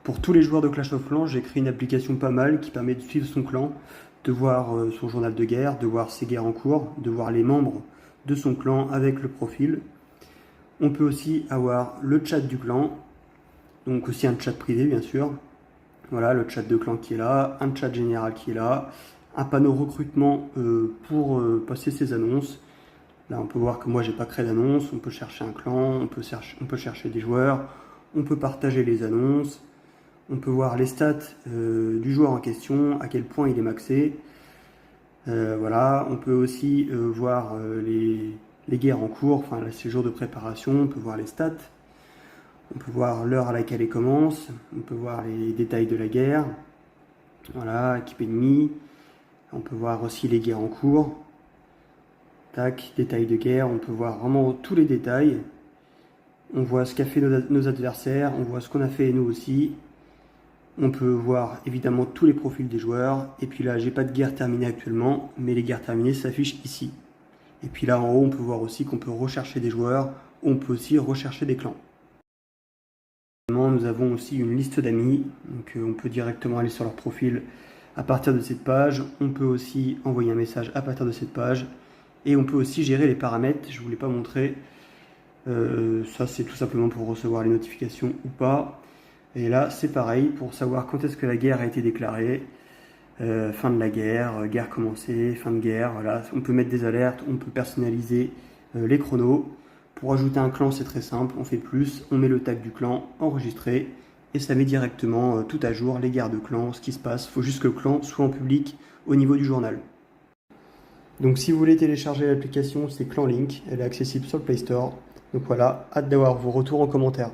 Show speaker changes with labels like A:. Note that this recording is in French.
A: Pour tous les joueurs de Clash of Clans, j'ai créé une application pas mal qui permet de suivre son clan, de voir son journal de guerre, de voir ses guerres en cours, de voir les membres de son clan avec le profil. On peut aussi avoir le chat du clan, donc aussi un chat privé bien sûr. Voilà, le chat de clan qui est là, un chat général qui est là, un panneau recrutement pour passer ses annonces. Là, on peut voir que moi, j'ai pas créé d'annonce. On peut chercher un clan, on peut chercher des joueurs, on peut partager les annonces, on peut voir les stats du joueur en question, à quel point il est maxé. Voilà, on peut aussi voir les guerres en cours, enfin, ces jours de préparation, on peut voir les stats. On peut voir l'heure à laquelle elle commence, on peut voir les détails de la guerre, voilà, équipe ennemie, on peut voir aussi les guerres en cours, tac, détails de guerre, on peut voir vraiment tous les détails, on voit ce qu'a fait nos adversaires, on voit ce qu'on a fait nous aussi, on peut voir évidemment tous les profils des joueurs, et puis là j'ai pas de guerre terminée actuellement, mais les guerres terminées s'affichent ici. Et puis là en haut on peut voir aussi qu'on peut rechercher des joueurs, on peut aussi rechercher des clans. Nous avons aussi une liste d'amis, donc on peut directement aller sur leur profil à partir de cette page. On peut aussi envoyer un message à partir de cette page. Et on peut aussi gérer les paramètres, je ne vous l'ai pas montré. Ça c'est tout simplement pour recevoir les notifications ou pas. Et là c'est pareil, pour savoir quand est-ce que la guerre a été déclarée. Fin de la guerre, guerre commencée, fin de guerre. Voilà. On peut mettre des alertes, on peut personnaliser les chronos. Pour ajouter un clan, c'est très simple, on fait plus, on met le tag du clan, enregistré, et ça met directement tout à jour, les guerres de clan, ce qui se passe. Il faut juste que le clan soit en public au niveau du journal. Donc si vous voulez télécharger l'application, c'est ClanLink, elle est accessible sur le Play Store. Donc voilà, hâte d'avoir vos retours en commentaire.